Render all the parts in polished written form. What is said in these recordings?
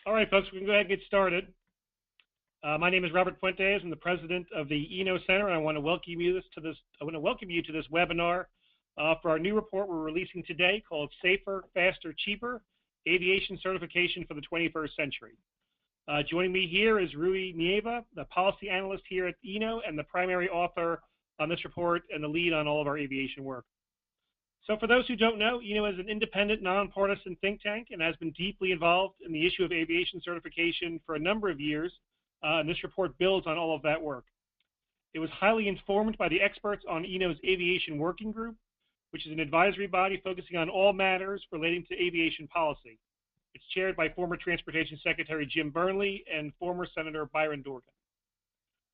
All right, folks, we can go ahead and get started. My name is Robert Fuentes. I'm the president of the ENO Center, and I want to welcome you to this webinar for our new report we're releasing today called "Safer, Faster, Cheaper: Aviation Certification for the 21st Century." Joining me here is Rui Nieva, the policy analyst here at ENO and the primary author on this report and the lead on all of our aviation work. So for those who don't know, ENO is an independent, nonpartisan think tank and has been deeply involved in the issue of aviation certification for a number of years, and this report builds on all of that work. It was highly informed by the experts on ENO's Aviation Working Group, which is an advisory body focusing on all matters relating to aviation policy. It's chaired by former Transportation Secretary Jim Burnley and former Senator Byron Dorgan.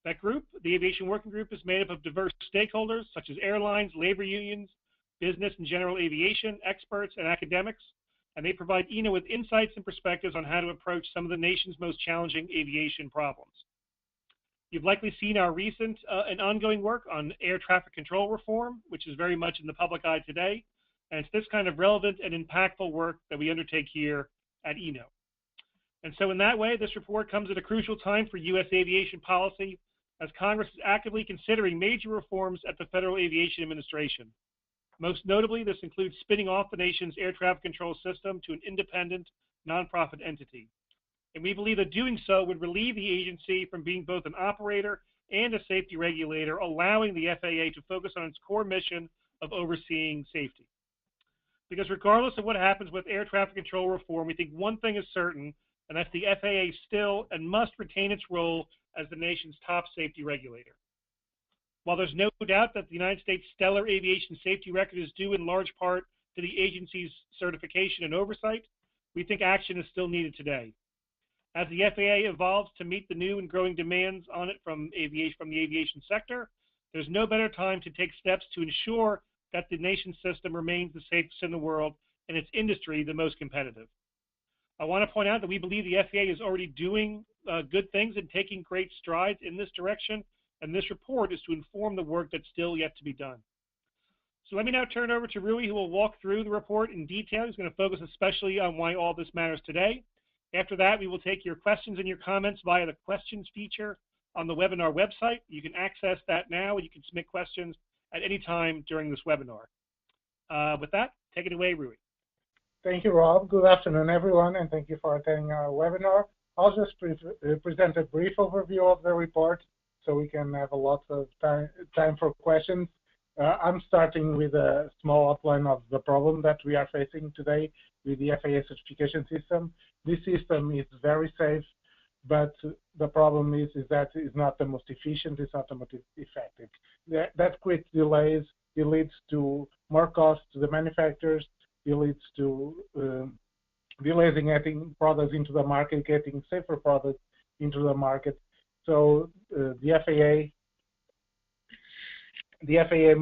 That group, the Aviation Working Group, is made up of diverse stakeholders such as airlines, labor unions, business and general aviation, experts, and academics, and they provide ENO with insights and perspectives on how to approach some of the nation's most challenging aviation problems. You've likely seen our recent and ongoing work on air traffic control reform, which is very much in the public eye today, and it's this kind of relevant and impactful work that we undertake here at ENO. And so in that way, this report comes at a crucial time for U.S. aviation policy, as Congress is actively considering major reforms at the Federal Aviation Administration. Most notably, this includes spinning off the nation's air traffic control system to an independent, nonprofit entity. And we believe that doing so would relieve the agency from being both an operator and a safety regulator, allowing the FAA to focus on its core mission of overseeing safety. Because regardless of what happens with air traffic control reform, we think one thing is certain, and that's the FAA still and must retain its role as the nation's top safety regulator. While there's no doubt that the United States' stellar aviation safety record is due in large part to the agency's certification and oversight, we think action is still needed today. As the FAA evolves to meet the new and growing demands on it from the aviation sector, there's no better time to take steps to ensure that the nation's system remains the safest in the world and its industry the most competitive. I want to point out that we believe the FAA is already doing good things and taking great strides in this direction, and this report is to inform the work that's still yet to be done. So let me now turn over to Rui, who will walk through the report in detail. He's going to focus especially on why all this matters today. After that, we will take your questions and your comments via the questions feature on the webinar website. You can access that now, and you can submit questions at any time during this webinar. With that, take it away, Rui. Thank you, Rob. Good afternoon, everyone, and thank you for attending our webinar. I'll just present a brief overview of the report so we can have a lot of time for questions. I'm starting with a small outline of the problem that we are facing today with the FAA certification system. This system is very safe, but the problem is that it's not the most efficient, it's not the most effective. That creates delays, it leads to more costs to the manufacturers, it leads to delays in getting products into the market, getting safer products into the market. So the FAA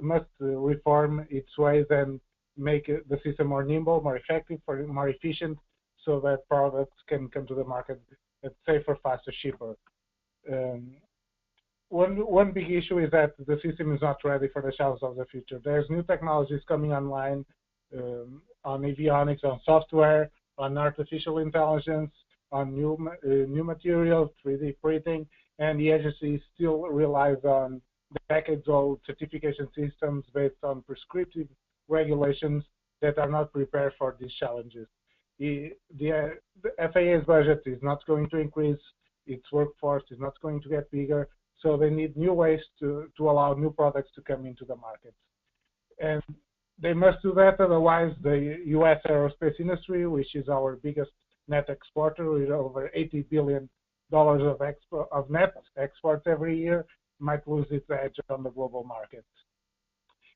must reform its ways and make the system more nimble, more effective, more efficient, so that products can come to the market at safer, faster, cheaper. One big issue is that the system is not ready for the challenges of the future. There's new technologies coming online on avionics, on software, on artificial intelligence, on new materials, 3D printing, and the agency still relies on decades-old certification systems based on prescriptive regulations that are not prepared for these challenges. The FAA's budget is not going to increase, its workforce is not going to get bigger, so they need new ways to allow new products to come into the market. And they must do that, otherwise the U.S. aerospace industry, which is our biggest net exporter with over $80 billion of net exports every year, might lose its edge on the global market.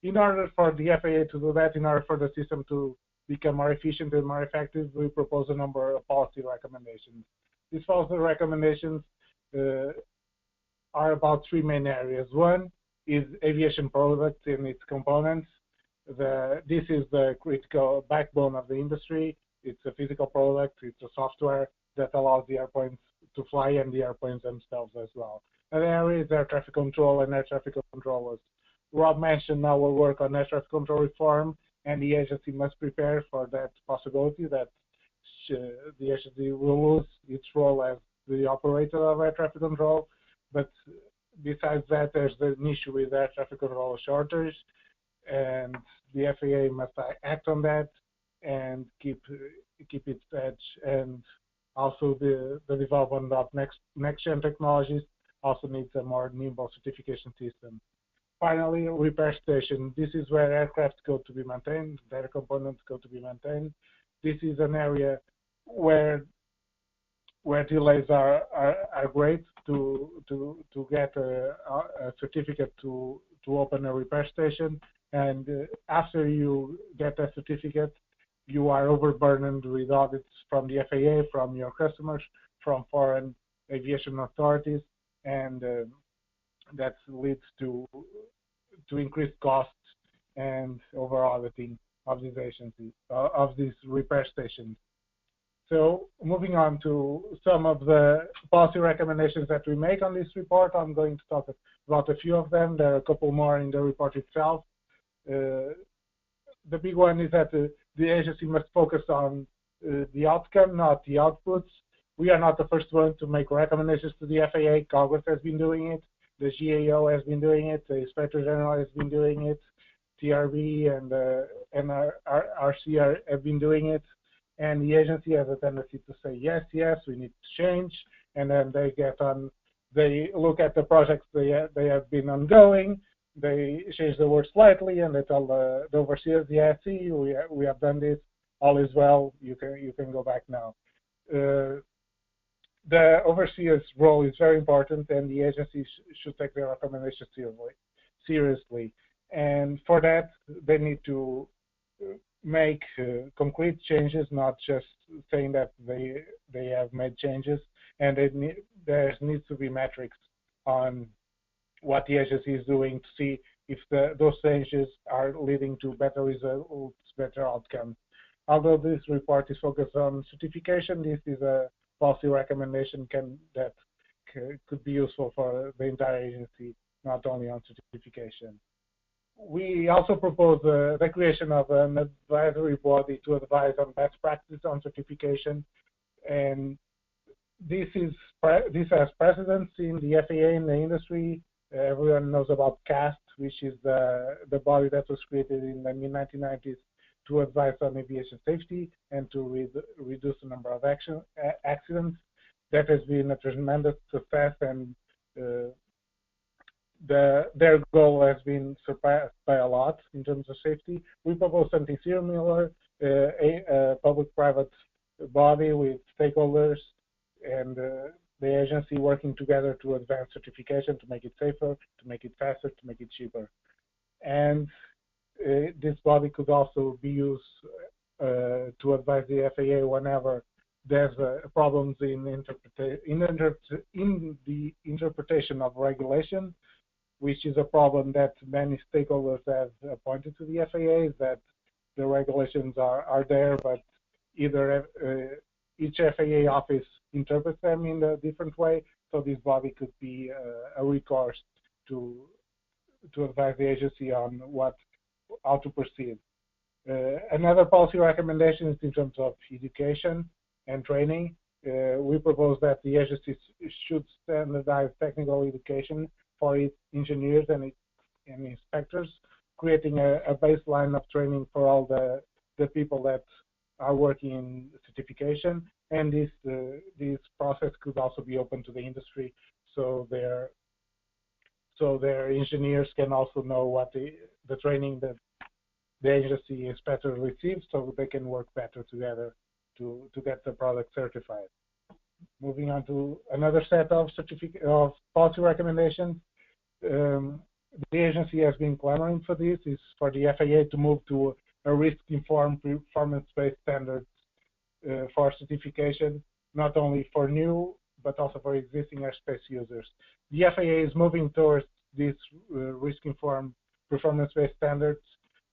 In order for the FAA to do that, in order for the system to become more efficient and more effective, we propose a number of policy recommendations. These policy recommendations are about three main areas. One is aviation products and its components. This is the critical backbone of the industry. It's a physical product, it's a software that allows the airplanes to fly and the airplanes themselves as well. Another area is air traffic control and air traffic controllers. Rob mentioned our work on air traffic control reform, and the agency must prepare for that possibility, that the agency will lose its role as the operator of air traffic control. But besides that, there's an issue with air traffic control shortage, and the FAA must act on that and keep its edge. And also the development of next-gen technologies also needs a more nimble certification system. Finally, repair station. This is where aircraft go to be maintained, their components go to be maintained. This is an area where delays are great to get a certificate to open a repair station. And after you get that certificate, you are overburdened with audits from the FAA, from your customers, from foreign aviation authorities, and that leads to increased costs and over auditing of these agencies, of these repair stations. So moving on to some of the policy recommendations that we make on this report, I'm going to talk about a few of them. There are a couple more in the report itself. The big one is that the agency must focus on the outcome, not the outputs. We are not the first one to make recommendations to the FAA. Congress has been doing it. The GAO has been doing it. The Inspector General has been doing it. TRB and RC have been doing it. And the agency has a tendency to say, yes, we need to change. And then they look at the projects they have been ongoing. They change the word slightly, and they tell the overseers, yeah, see, we have done this, all is well, you can go back now. The overseer's role is very important, and the agency should take their recommendations seriously. And for that, they need to make concrete changes, not just saying that they have made changes. And there needs to be metrics on what the agency is doing to see if those changes are leading to better results, better outcomes. Although this report is focused on certification, this is a policy recommendation that could be useful for the entire agency, not only on certification. We also propose the creation of an advisory body to advise on best practice on certification, and this has precedence in the FAA in the industry. Everyone knows about CAST, which is the body that was created in the mid-1990s to advise on aviation safety and to reduce the number of accidents. That has been a tremendous success, and their goal has been surpassed by a lot in terms of safety. We propose something similar, a public-private body with stakeholders and the agency working together to advance certification, to make it safer, to make it faster, to make it cheaper. And this body could also be used to advise the FAA whenever there's problems in the interpretation of regulation, which is a problem that many stakeholders have pointed to the FAA, is that the regulations are there, but either each FAA office interprets them in a different way. So this body could be a recourse to advise the agency on how to proceed. Another policy recommendation is in terms of education and training. We propose that the agency should standardize technical education for its engineers and inspectors, creating a baseline of training for all the people that are working in certification. And this process could also be open to the industry, so their engineers can also know what the training that the agency inspector receives, so they can work better together to get the product certified. Moving on to another set of policy recommendations. The agency has been clamoring for this, is for the FAA to move to a risk-informed performance-based standards for certification, not only for new, but also for existing airspace users. The FAA is moving towards these risk-informed performance-based standards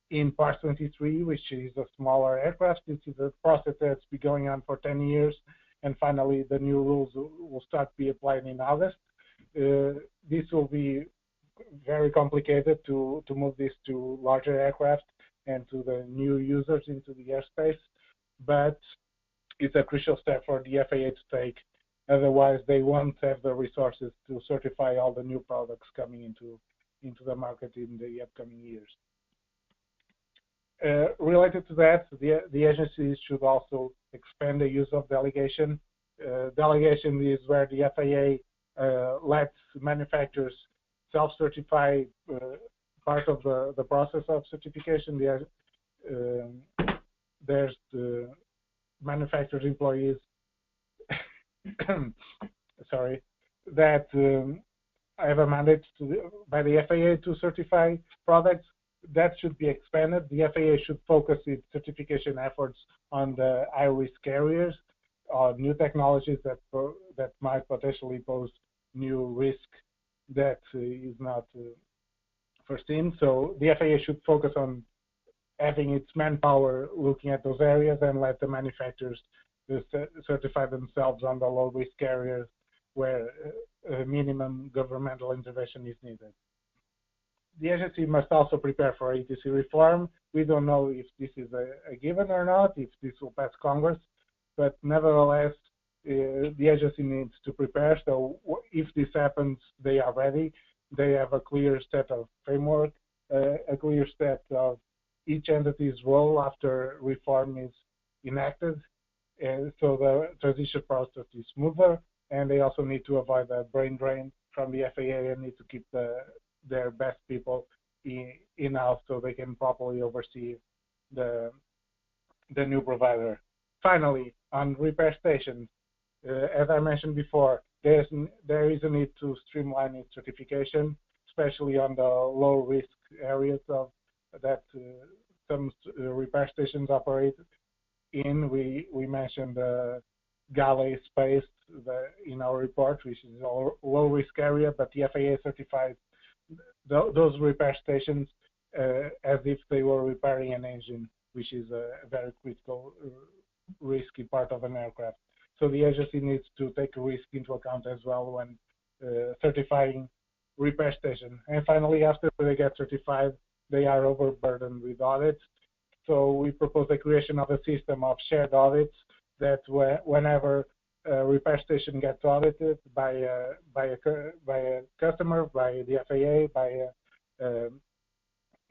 in Part 23, which is a smaller aircraft. This is a process that's been going on for 10 years, and finally the new rules will start to be applied in August. This will be very complicated to move this to larger aircraft and to the new users into the airspace, but it's a crucial step for the FAA to take. Otherwise, they won't have the resources to certify all the new products coming into the market in the upcoming years. Related to that, the agencies should also expand the use of delegation. Delegation is where the FAA lets manufacturers self-certify part of the process of certification. There's the manufacturer's employees, sorry, that have a mandate by the FAA to certify products. That should be expanded. The FAA should focus its certification efforts on the high-risk carriers, on new technologies that might potentially pose new risk that is not foreseen. So the FAA should focus on having its manpower looking at those areas and let the manufacturers certify themselves on the low-risk carriers where minimum governmental intervention is needed. The agency must also prepare for ATC reform. We don't know if this is a given or not, if this will pass Congress, but nevertheless, the agency needs to prepare. So if this happens, they are ready. They have a clear set of framework, a clear set of each entity's role after reform is enacted. And so the transition process is smoother, and they also need to avoid a brain drain from the FAA and need to keep their best people in-house so they can properly oversee the new provider. Finally, on repair stations, as I mentioned before, there is a need to streamline its certification, especially on the low-risk areas of that some repair stations operate in. We mentioned the galley space in our report, which is a low-risk area, but the FAA certifies those repair stations as if they were repairing an engine, which is a very critical, risky part of an aircraft. So the agency needs to take risk into account as well when certifying repair stations. And finally, after they get certified, they are overburdened with audits. So we propose the creation of a system of shared audits that whenever a repair station gets audited by a customer, by the FAA,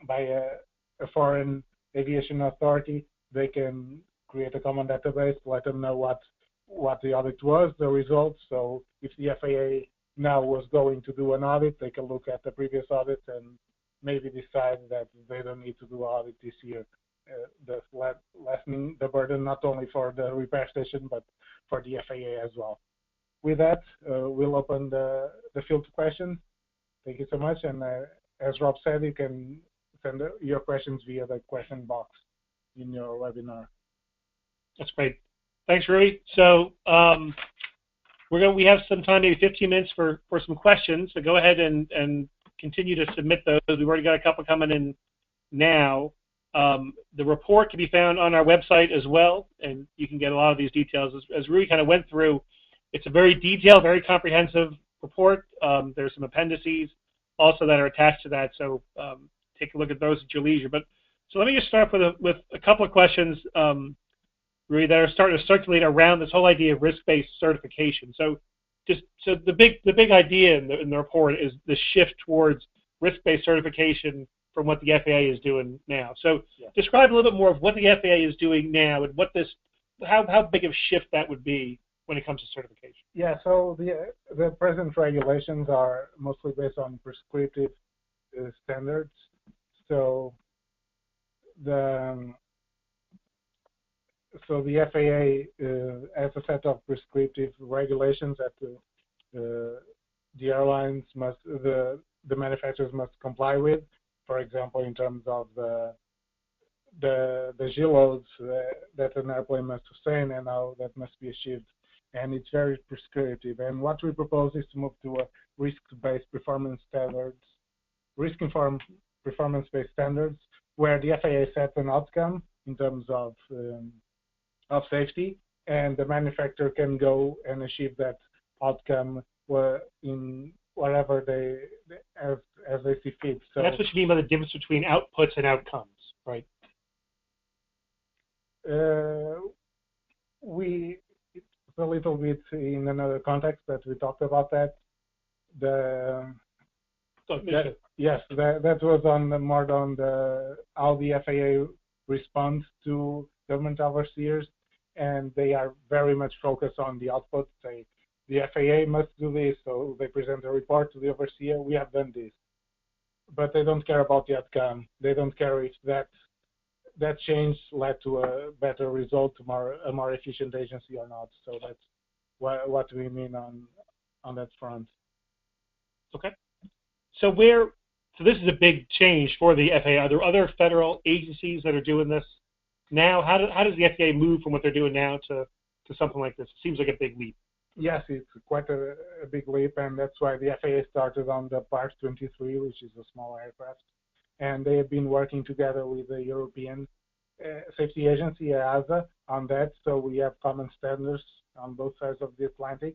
by a foreign aviation authority, they can create a common database, let them know what the audit was, the results. So if the FAA now was going to do an audit, they can look at the previous audit and maybe decide that they don't need to do an audit this year. Thus lessening the burden not only for the repair station but for the FAA as well. With that, we'll open the field to questions. Thank you so much. And as Rob said, you can send your questions via the question box in your webinar. That's great. Thanks, Rui. So we have some time, maybe 15 minutes for some questions. So go ahead and continue to submit those. We've already got a couple coming in now. The report can be found on our website as well, and you can get a lot of these details. As Rui kind of went through, it's a very detailed, very comprehensive report. There's some appendices also that are attached to that, so take a look at those at your leisure. But so let me just start with a couple of questions, Rui, that are starting to circulate around this whole idea of risk-based certification. So the big idea in the report is the shift towards risk-based certification from what the FAA is doing now. So describe a little bit more of what the FAA is doing now and how big of a shift that would be when it comes to certification. Yeah, so the present regulations are mostly based on prescriptive standards. So the FAA has a set of prescriptive regulations that the airlines the manufacturers must comply with. For example, in terms of the G loads that an airplane must sustain and how that must be achieved, and it's very prescriptive. And what we propose is to move to a risk-based performance standards, risk-informed performance-based standards, where the FAA sets an outcome in terms of safety, and the manufacturer can go and achieve that outcome in wherever as they see fit. So that's what you mean by the difference between outputs and outcomes, right? It's a little bit in another context that we talked about that. The Yes, that was on more on how the FAA responds to government overseers, and they are very much focused on the output. Say the FAA must do this, so they present a report to the overseer. We have done this, but they don't care about the outcome. They don't care if that change led to a better result, a more efficient agency or not. So that's what we mean on that front. Okay. So this is a big change for the FAA. Are there other federal agencies that are doing this now? How does the FAA move from what they're doing now to something like this? It seems like a big leap. Yes, it's quite a big leap, and that's why the FAA started on the Part 23, which is a small aircraft, and they have been working together with the European Safety Agency, EASA, on that. So we have common standards on both sides of the Atlantic,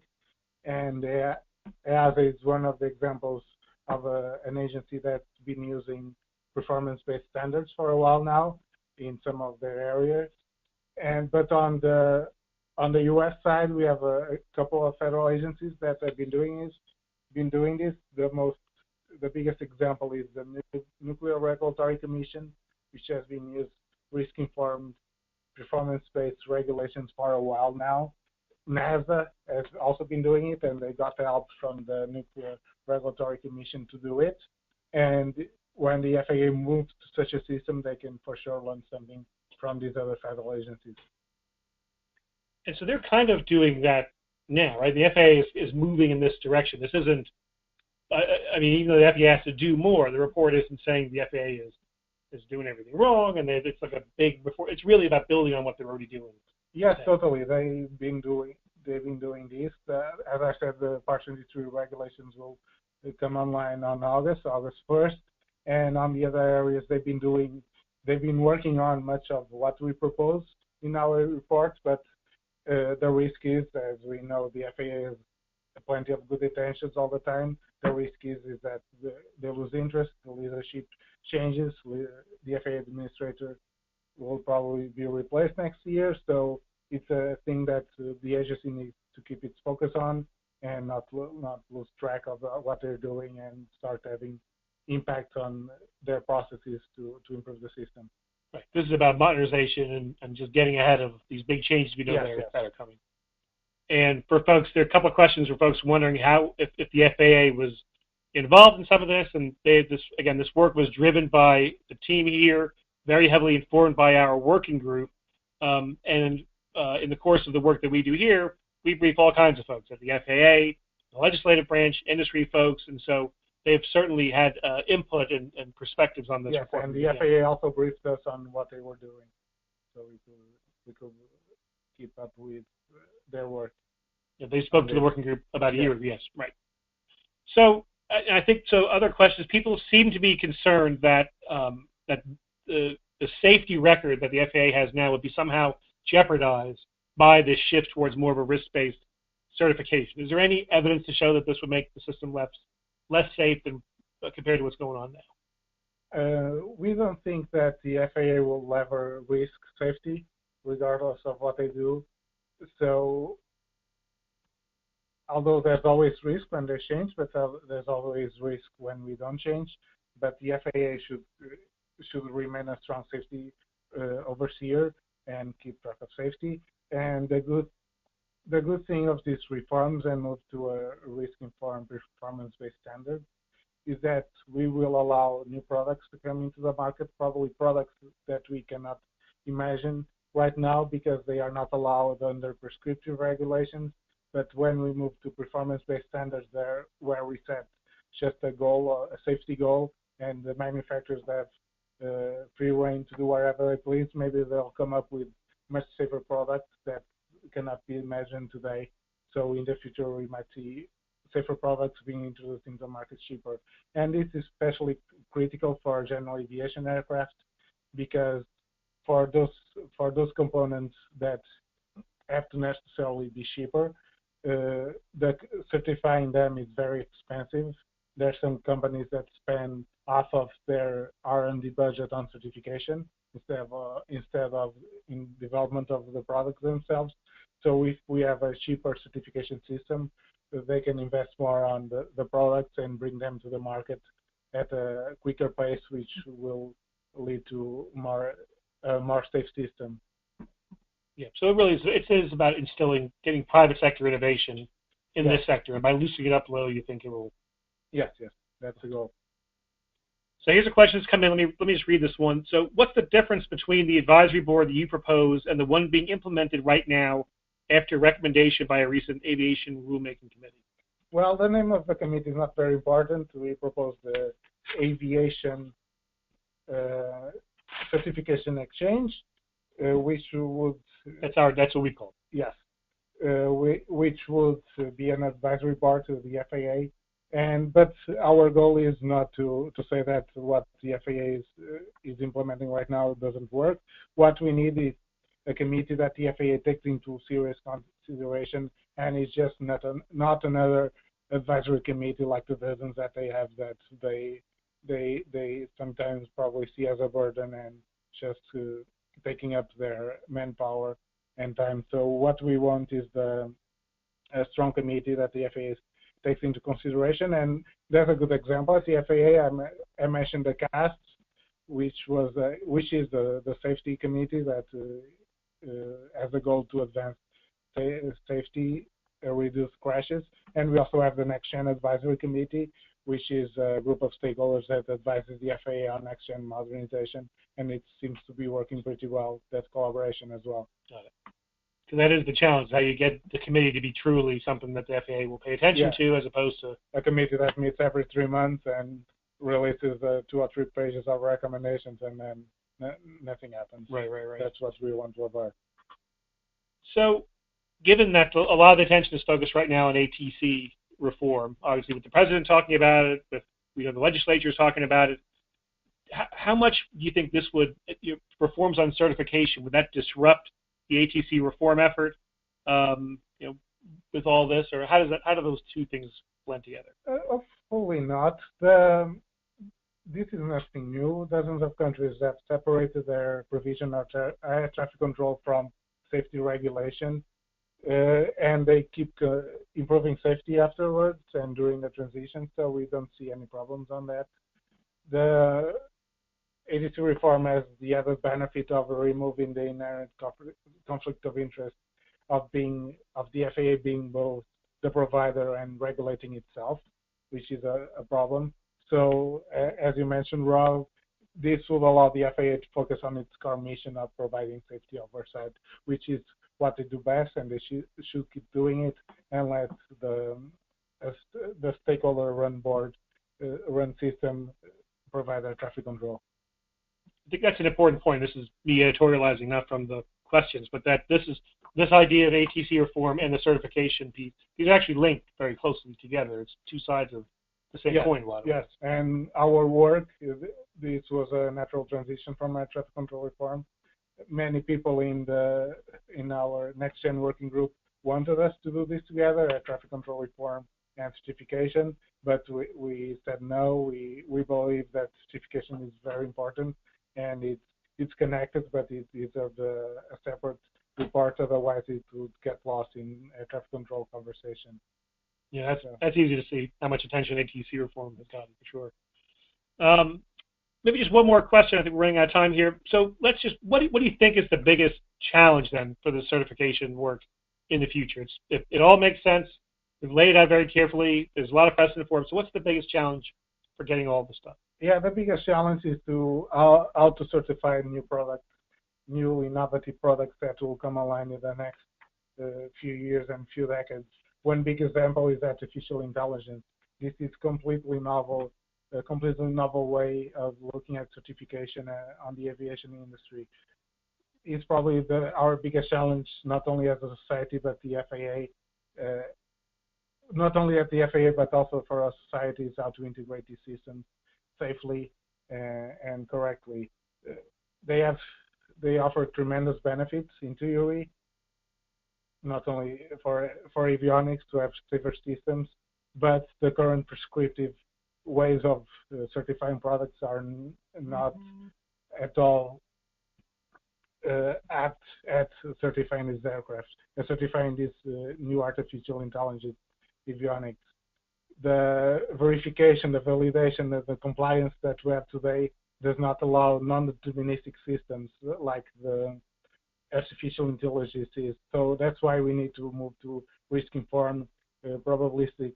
and EASA is one of the examples of an agency that's been using performance-based standards for a while now in some of their areas. But on the U.S. side, we have a couple of federal agencies that have been doing this. The biggest example is the Nuclear Regulatory Commission, which has been used risk-informed performance-based regulations for a while now. NASA has also been doing it, and they got help from the Nuclear Regulatory Commission to do it. And when the FAA moves to such a system, they can for sure learn something from these other federal agencies. And so they're kind of doing that now, right? The FAA is moving in this direction. This isn't, I mean, even though the FAA has to do more, the report isn't saying the FAA is doing everything wrong, and it's like a big report. It's really about building on what they're already doing. Yes, totally. They've been doing this. As I said, the Part 23 regulations will come online on August 1st, and on the other areas they've been working on much of what we propose in our report. But the risk is, as we know, the FAA has plenty of good intentions all the time. The risk is that they lose interest, the leadership changes, the FAA administrator will probably be replaced next year. So it's a thing that the agency needs to keep its focus on and not lose track of what they're doing and start having impact on their processes to improve the system. Right. This is about modernization and just getting ahead of these big changes we know that are coming. And for folks, there are a couple of questions for folks wondering how if the FAA was involved in some of this, and this work was driven by the team here, very heavily informed by our working group, and in the course of the work that we do here, we brief all kinds of folks at the FAA, the legislative branch, industry folks, and so they've certainly had input and perspectives on this report. And the FAA also briefed us on what they were doing, so we could keep up with their work. Yeah, they spoke to the working group about a year ago. Yes, right. So I think other questions. People seem to be concerned that the safety record that the FAA has now would be somehow jeopardized by this shift towards more of a risk-based certification. Is there any evidence to show that this would make the system less safe than compared to what's going on now? We don't think that the FAA will ever risk safety, regardless of what they do. So, although there's always risk when there's change, but there's always risk when we don't change. But the FAA should remain a strong safety overseer and keep track of safety. And the good thing of these reforms and move to a risk-informed performance-based standard is that we will allow new products to come into the market, probably products that we cannot imagine right now because they are not allowed under prescriptive regulations. But when we move to performance-based standards there, where we set just a goal, a safety goal, and the manufacturers have free rein to do whatever they please, maybe they'll come up with much safer products that cannot be imagined today. So in the future, we might see safer products being introduced into the market cheaper. And this is especially critical for general aviation aircraft because for those components that have to necessarily be cheaper, certifying them is very expensive. There's some companies that spend half of their R&D budget on certification instead of in development of the products themselves. So if we have a cheaper certification system, they can invest more on the products and bring them to the market at a quicker pace, which will lead to more safe system. Yeah, so it is about getting private sector innovation in this sector, and by loosening it up a little, you think it will. Yes, that's the goal. So here's a question that's come in. Let me just read this one. So what's the difference between the advisory board that you propose and the one being implemented right now after recommendation by a recent aviation rulemaking committee? Well, the name of the committee is not very important. We propose the Aviation Certification Exchange, which would... That's what we call it. Yes. Which would be an advisory board to the FAA. But our goal is not to say that what the FAA is implementing right now doesn't work. What we need is a committee that the FAA takes into serious consideration, and it's just not another advisory committee like the dozens that they have that they sometimes probably see as a burden and just taking up their manpower and time. So what we want is a strong committee that the FAA takes into consideration, and there's a good example at the FAA. I mentioned the CAST, which is the safety committee that has a goal to advance safety, reduce crashes, and we also have the Next Gen Advisory Committee, which is a group of stakeholders that advises the FAA on next gen modernization, and it seems to be working pretty well. That collaboration as well. Got it. So that is the challenge, how you get the committee to be truly something that the FAA will pay attention to, as opposed to a committee that meets every 3 months and releases 2 or 3 pages of recommendations, and then nothing happens. Right. That's what we want to avoid. So, given that a lot of the attention is focused right now on ATC reform, obviously with the president talking about it, with the legislature is talking about it, how much do you think this would reforms on certification, would that disrupt the ATC reform effort, with all this, or how do those two things blend together? Hopefully not. This is nothing new. Dozens of countries have separated their provision of air traffic control from safety regulation, and they keep improving safety afterwards and during the transition, so we don't see any problems on that. The ATC reform has the added benefit of removing the inherent conflict of interest of the FAA being both the provider and regulating itself, which is a problem. So, as you mentioned, Rob, this will allow the FAA to focus on its core mission of providing safety oversight, which is what they do best, and they should keep doing it, and let the stakeholder-run board, run system provide air traffic control. I think that's an important point. This is me editorializing, not from the questions, but that this idea of ATC reform and the certification piece, these are actually linked very closely together. It's two sides of the same coin. Yes, and our work, this was a natural transition from air traffic control reform. Many people in our next gen working group wanted us to do this together, air traffic control reform and certification, but we said no. We believe that certification is very important, and it's connected, but it is a separate report. Otherwise, it would get lost in air traffic control conversation. Yeah, that's easy to see how much attention ATC reform has gotten, for sure. Maybe just one more question. I think we're running out of time here. So let's just, what do you think is the biggest challenge then for the certification work in the future? It all makes sense. We've laid it out very carefully. There's a lot of precedent for it. So what's the biggest challenge for getting all this stuff? Yeah, the biggest challenge is how to certify new products, new innovative products that will come online in the next few years and few decades. One big example is artificial intelligence. This is completely novel way of looking at certification on the aviation industry. It's probably our biggest challenge, not only as a society, but the FAA. Not only at the FAA, but also for our society, is how to integrate these systems safely and correctly. They offer tremendous benefits in theory, not only for avionics to have safer systems, but the current prescriptive ways of certifying products are not at all at certifying these aircraft, certifying this new artificial intelligence avionics. The verification, the validation, the compliance that we have today does not allow non-deterministic systems like the artificial intelligence is. So that's why we need to move to risk-informed, probabilistic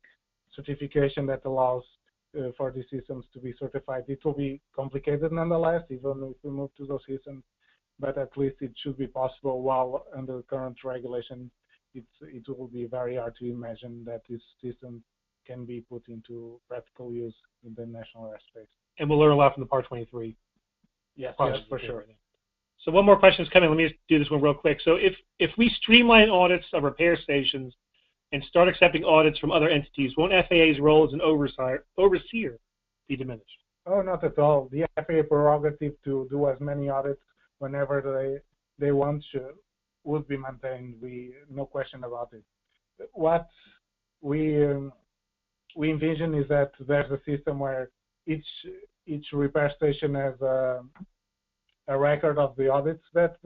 certification that allows for these systems to be certified. It will be complicated nonetheless, even if we move to those systems, but at least it should be possible. While under current regulation, it will be very hard to imagine that this system can be put into practical use in the national airspace. And we'll learn a lot from the Part 23. Yes, for sure. So one more question is coming. Let me just do this one real quick. So if we streamline audits of repair stations and start accepting audits from other entities, won't FAA's role as an overseer be diminished? Oh, not at all. The FAA prerogative to do as many audits whenever they want would be maintained. No question about it. What we envision is that there's a system where each repair station has a record of the audits that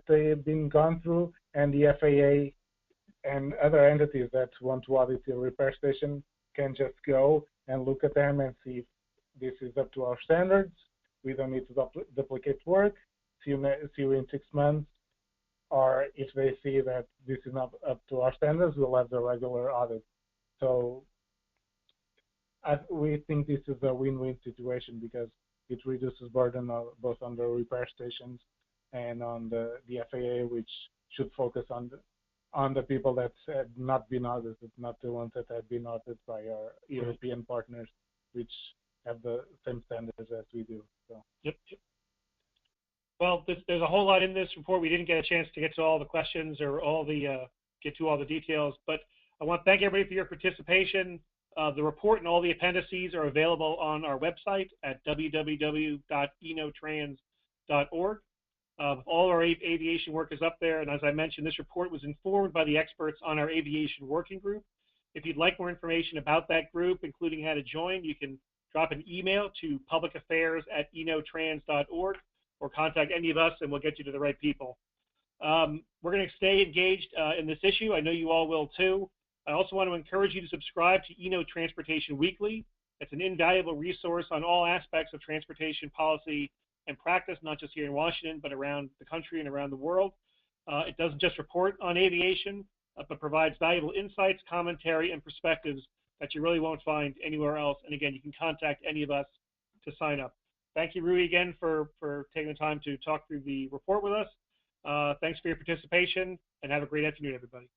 they've been gone through, and the FAA and other entities that want to audit the repair station can just go and look at them and see if this is up to our standards. We don't need to duplicate work. See you in 6 months. Or if they see that this is not up to our standards, we'll have the regular audit. So we think this is a win-win situation because it reduces burden both on the repair stations and on the FAA, which should focus on the people that have not been audited, not the ones that have been audited by our European partners, which have the same standards as we do. So. Yep. Well, there's a whole lot in this report. We didn't get a chance to get to all the questions or get to all the details, but I want to thank everybody for your participation. The report and all the appendices are available on our website at www.enotrans.org. All our aviation work is up there, and as I mentioned, this report was informed by the experts on our aviation working group. If you'd like more information about that group, including how to join, you can drop an email to publicaffairs@enotrans.org or contact any of us, and we'll get you to the right people. We're going to stay engaged in this issue. I know you all will too. I also want to encourage you to subscribe to Eno Transportation Weekly. It's an invaluable resource on all aspects of transportation policy and practice, not just here in Washington, but around the country and around the world. It doesn't just report on aviation, but provides valuable insights, commentary, and perspectives that you really won't find anywhere else. And again, you can contact any of us to sign up. Thank you, Rui, again, for taking the time to talk through the report with us. Thanks for your participation, and have a great afternoon, everybody.